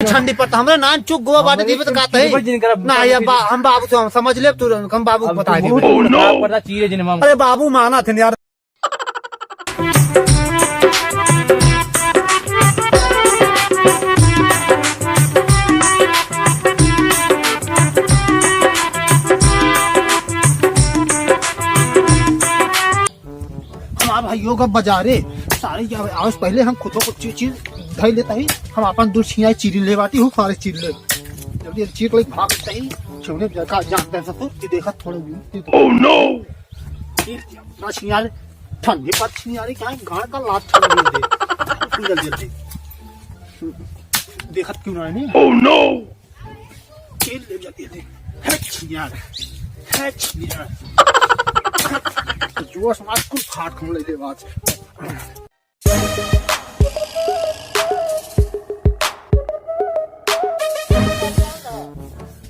ठंडी पड़ता हमारे नान चुक गोवा बाटे दी तो कहते है ना ये हम बाबू से समझ ले तू हम बाबू को बता दे। अरे बाबू माना थे यार। भाइयों का बाजारे सारे आज पहले हम खुद को चीज धई लेता ही हम अपन दूर छिया चीरी ले बाटी हूँ सारे चीर ले जल्दी चीर ले भागता ही छोने का जानते हैं सब तो देखा थोड़े ओह नो ना छिया ठंडी पर छिया रे क्या गाड़ का लात ठंडी दे जल्दी देखत क्यों ना नहीं ओह नो चीर ले जल्दी है छिया जो समाज को फाट खम ले दे बात।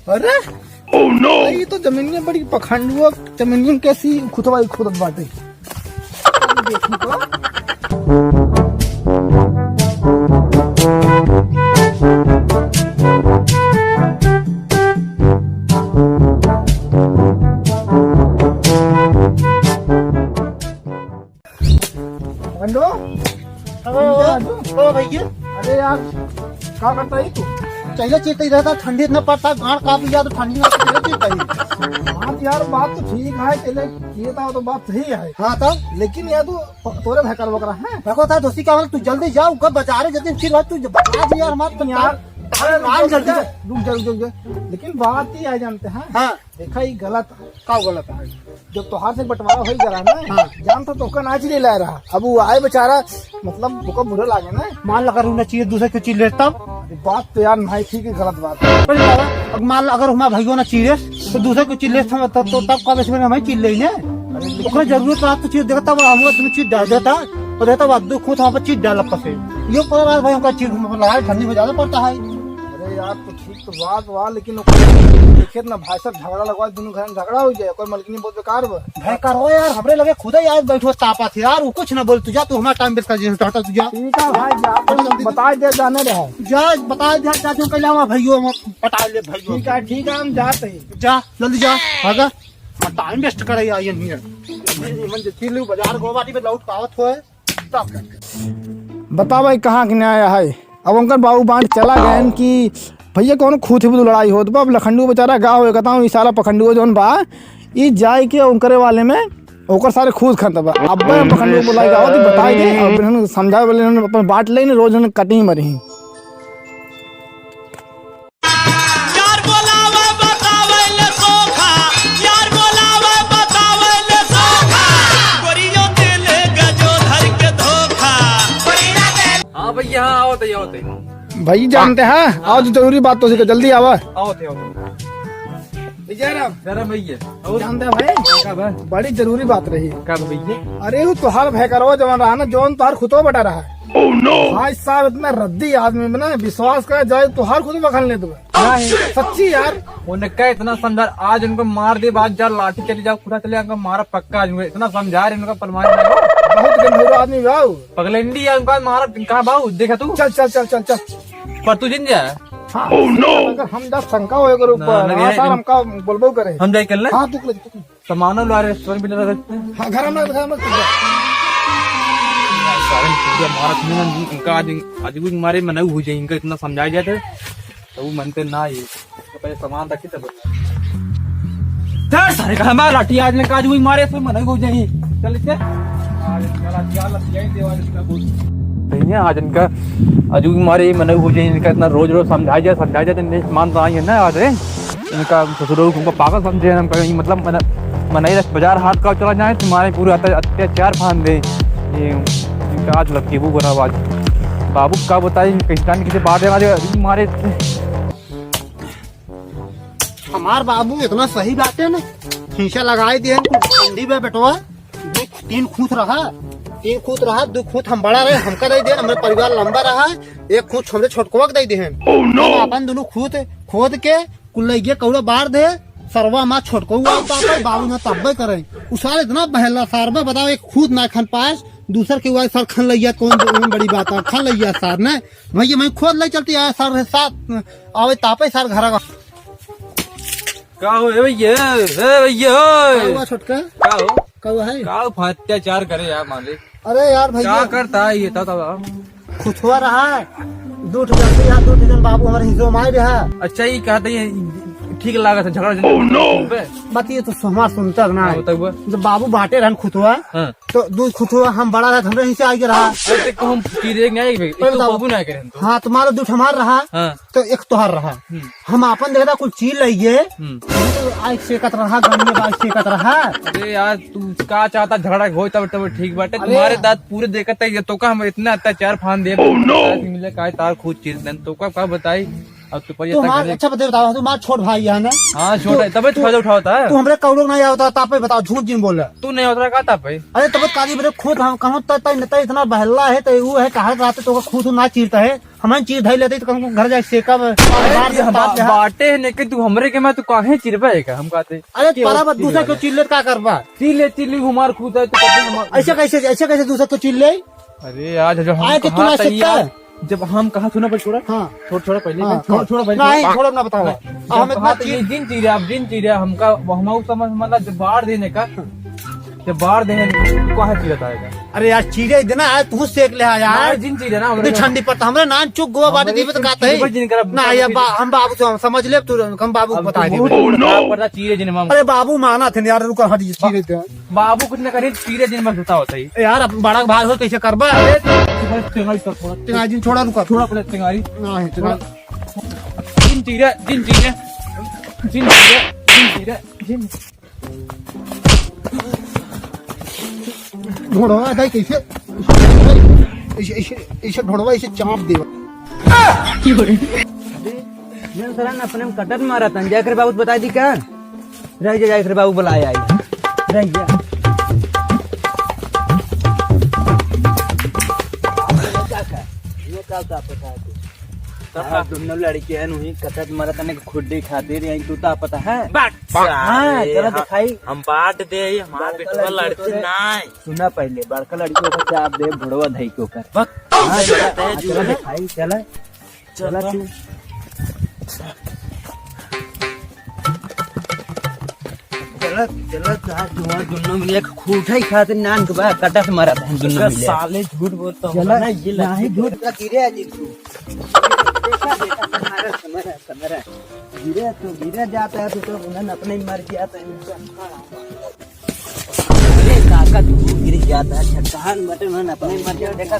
अरे ओह नो ये तो जमीन में बड़ी पखंड हुआ जमीन कैसी खुदवाई खुद बाटे देखने को भैया। अरे यार क्या करता है तू चले चेता ही रहता ठंडी इतना पड़ता गाँव काफी ज्यादा ठंडी बात यार बात तो ठीक है चले ये तो बात सही है हाँ तब लेकिन यार तू तोरे भैकर वगैरह है देखो था दोस्ती का तू जल्दी जाओ कब बाजारे जल्दी फिर तू बता दी यार मत यार जल्दी रुक जा लेकिन बात ही है जानते हैं हाँ देखा ही गलत क्या गलत है जब त्योहार से बंटवारा हो गया ना हाँ। जानता तो नाच नहीं ला रहा अब वो आए बेचारा मतलब वो बुरा लागे ना मान लगा रूना चाहिए दूसरे की चीज लेता बात तो यार नहीं ठीक है गलत बात है मान लो अगर हमारे भाइयों ना चीज तो दूसरे को चीज लेता तो तब कब इसमें हमें चीज लेंगे जरूरत रहा तो चीज देखता हम तुम्हें चीज डाल देता और देता बाद खुद वहाँ पर चीज डाल पसे ये पता भाई उनका चीज लड़ाई ठंडी में ज्यादा पड़ता है। अरे यार तो ठीक तो बात हुआ लेकिन देखे ना भाई साहब झगड़ा लगवा दोनों घर में झगड़ा हो जाए कोई मलकिनी बहुत बेकार बेकार हो यार हमरे लगे खुद ही आज बैठो तापा थे यार वो कुछ ना बोल तुझा तू हमारा टाइम वेस्ट कर तुझा ठीक है भाई जा बता दे जाने रहे जा बता दे चाचू कल हम भैयो पटा ले भैयो ठीक है हम जाते जा जल्दी जा आजा टाइम वेस्ट करे ये नहीं बाजार गोवाटी में लौट पावत हो बता भाई कहाँ के आया है अब उनका बाबू बांट चला गए कि भैया कौन खूद ही लड़ाई हो तो अब लखंडू बेचारा गाँव हो कहता हूँ इशारा पखंडू जो बा ये जाए के उनकरे वाले में ओकर सारे खूद खत बा अब पखंडू बुलाई गाँव तो बताई दे और समझाए बोले अपन बांट ले रोज कटिंग मरी यहाँ आओ भाई जानते हैं आओ तो जरूरी बात तो जल्दी आवा आओ जानते हैं भाई बड़ी जरूरी बात रही कब भैया अरे वो तुहार भय करो जवान रहा ना जौन तुहार खुदो बटा रहा है भाई साहब इतना रद्दी आदमी में ना विश्वास कर जाए तुहार खुद बखल ले दो सच्ची यार उनका इतना समझा आज उनको मार दे बाद जा लाठी चली जाओ खुदा चले मारा पक्का आज इतना समझा रहे उनका परमानी बहुत गंभीर आदमी भाव पगलंडी है उनका मारा कहा भाव देखा तू चल चल चल चल चल पर तू जिन जा अगर हम जब शंका हो हमका बोलबो करे हम जाए कल हाँ तू सामान लो रेस्टोरेंट भी लगा सकते हैं घर में आज भी हमारे मन हो जाए इनका इतना समझाया जाए थे तो वो मनते ना ये तो पहले सामान रखे तब सारे का हमारा लाठी आज ने काज हुई मारे तो मन हो जाए चल इससे आज इनका आज भी हमारे मन हो जाए इनका इतना रोज रोज समझाया जाए मान तो आई है ना आज इनका ससुर को पागल समझे हम कहीं मतलब मन बाजार हाथ का चला जाए तुम्हारे पूरे अत्याचार फान दे आज लगती है वो बुरा आवाज बाबू का बताए किसी बात है मारे हमार बाबू इतना सही बात है ना शीशा लगाए दिए ठंडी में बैठवा तीन खूत रहा दो खूत हम बड़ा रहे हमका दे दे हमारे परिवार लंबा रहा एक खूत हमरे छोटकुआ दे दे अपन दोनों खूत खोद के कुल्लैया कौड़ा बार दे सरवा माँ छोटको बाबू ना तब्बे करे उसार इतना बहला सारवा बताओ एक खूद ना खन पास दूसर के हुआ सर खन लिया कौन बड़ी बात है, खन लिया सर ने भैया मैं खोद ले चलती है सर साथ आवे तापे सर घर का का हो भैया हुआ छोटका का हो कब है का अत्याचार करे यार मालिक अरे यार भैया क्या करता है ये तो खुशवा रहा है 2 जन बाबू हमारे हिस्सों में आए रहा। अच्छा ये कहते हैं ठीक लगा था झगड़ा बात ये तो हमारा सुनता ना हाँ, जब बाबू बांटे रहन खुतवा हाँ। तो 2 खुतवा हम बड़ा रहा हमरे हिस्से आगे रहा हम चीरे बाबू ना करें हाँ तुम्हारा 2 हमार रहा हाँ। तो 1 तोहार रहा हम अपन देखा कुछ चीज लइए तो आज सेकत रहा गन्ने बाग सेकत रहा। अरे यार तू का चाहता झगड़ा हो तब ठीक बाटे तुम्हारे दांत पूरे देखता है तो का हम इतना अत्याचार फान दे मिले का तार खुद चीज तो का बताई अब तो अच्छा बताओ तुम्हारा छोट भाई है ना। हाँ छोटा है तब फायदा उठाता है तू हमरे कौड़ो नहीं आता तापे बताओ झूठ जिन बोल रहा तू नहीं होता का तापे अरे तब काली बरे खुद हम कहूं तो इतना बहला है तो वो है कहा रहते तो खुद ना चीरता है हमें चीर धई लेते तो घर जाके सेका बाटे है कि तू हमरे के मैं तू काहे चिरबेगा हम कहते अरे पारा दूसरा क्यों चिल्ले का करबा चिल्ले हमार खुद है ऐसे कैसे दूसरा क्यों चिल्ले। अरे आज जो आए तो तू सकता जब हम कहा सुना पर छोड़ा हाँ छोड़ा पहले छोड़ा पहले नहीं छोड़ो ना बताओ हम इतना जिन चीरे हमका हम समझ मतलब जब बाढ़ देने का जब बाढ़ देने को है चीरता है। अरे यार चीरे देना है तू सेक ले यार जिन चीरे ना हमरे ठंडी पड़ता हमरे नान चुक गोवा बाटे दीवत कहते है ना या हम बाबू से समझ ले तू हम बाबू को बता दे पता चीरे जिन में अरे बाबू माना थे यार रुको हट चीरे दे बाबू कुछ न करे चीरे जिन में होता होता है यार बड़ा भाई हो कैसे करबा टिंगाजी छोड़ा रुका थोड़ा पड़े टिंगारी ना है जिन ढोड़वा था कैसे इसे ढोड़वा इसे चाप दे सर अपने में कटत मारा था जाकर बाबू बता दी क्या रह जाकर बाबू बुलाया रह गया दोनों लड़के हैं नहीं कटत मारा था खुड्डी खातिर यही तू ता पता है चलो दिखाई हम बांट दे हमार बेटवा लड़की नहीं सुना पहले बड़का लड़की को चाप दे भुड़वा धई के ऊपर चलो दिखाई चला चला तू चलो दोनों मिले खूटा खाते नान के बाद कटा से मारा था दोनों मिले साले झूठ बोलता हूँ चला ये नहीं झूठ का गिरे आज गिरे जाता है तो उन्हें अपने ही मर जाता है काका तू गिर जाता है छटकान मटे उन्हें अपने ही मर जाता देखा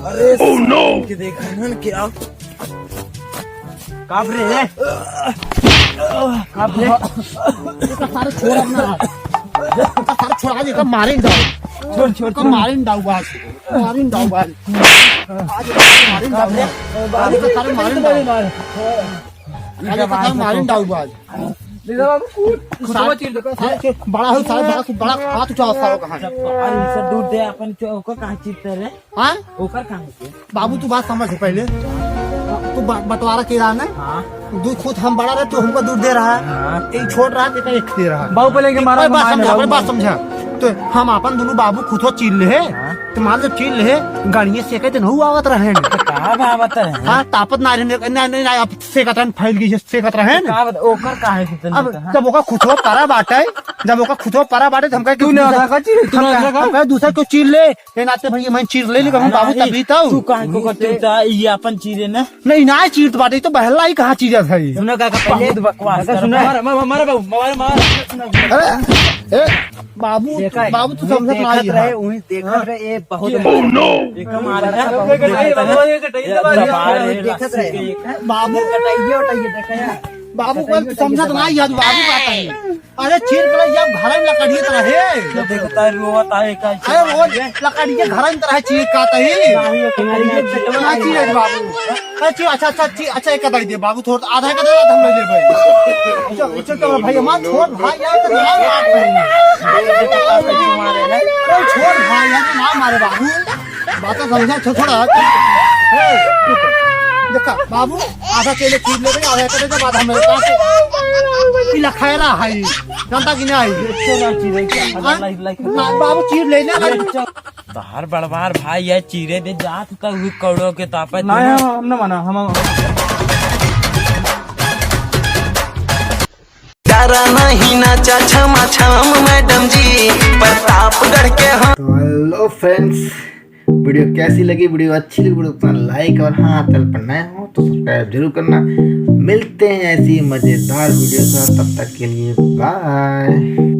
अरे नो देखा ना क्या काब रे सारे छोड़ अपना सारे छोड़ा जी मारे छोड़ मारे डाउ बाज मारे डाउ बाज आज मारे डाउ रे बाज का सारे मारे मारे डाउ बाज बड़ा हो सारे बड़ा हाथ उठाओ सारो कहां सर दूर दे अपन ओकर कहां चित्ते रे हां ओकर कहां बाबू तू बात समझ पहले तू बंटवारा के रहा ना हां दूध खुद हम बड़ा रहे तो हमको दूध दे रहा है एक छोड़ रहा है एक दे रहा है बाबू बोलेंगे मारा बात समझा तो हम अपन दोनों बाबू खुद हो चील ले तुम्हारे जब चील ले गाड़िया सेके तो नहीं आवत रहे कहां आवत रहे हां तापत ना नहीं अब सेकत रहे फैल गई सेकत रहे ओकर काहे अब जब ओका खुदो पारा बाटे जब ओका खुदो पारा बाटे हम कहे तू दूसरा को चील ले ये नाते भैया मैं चीर ले हम बाबू तभी तू काहे को करते ये अपन चीरे ना नहीं ना चीर बाटे तो बहला ही कहां चीज है सुना काका पहले बकवास सुना मारा बाबू मार अरे बाबू बाबू तू समझ नहीं रहे उन्हीं देख रहे ये बहुत मारा बाबू कटाइए उठाइए देखा यार बाबू को समझा तो नहीं याद बाबू बात है अरे चीर के जब घर में लकड़ी तरह है देखता है रोता है का अरे वो लकड़ी के घर में तरह चीर का तही चीर बाबू अच्छा एक कदर दे बाबू थोड़ा आधा कदर हम ले भाई चल भाई हमारा छोड़ भाई यार तो ना मारे छोड़ भाई यार ना मारे बाबू बात समझा थोड़ा देखा बाबू आधा केले चीज ले आधा करे के बाद हमें कहां से पिला खायरा है जानता कि नहीं ना बाबू चीज लेने बाहर बड़बार भाई है चीरे दे जात तक हुई कौड़ो के तापत ना हम ना माना हम डरा नहीं नाचा छमा छम मैडम जी प्रतापगढ़ के हम। तो हेलो फ्रेंड्स, वीडियो कैसी लगी? वीडियो अच्छी लगी वीडियो को लाइक और हाँ चैनल पर नए हो तो सब्सक्राइब जरूर करना। मिलते हैं ऐसी मज़ेदार वीडियो के साथ, तब तक के लिए बाय।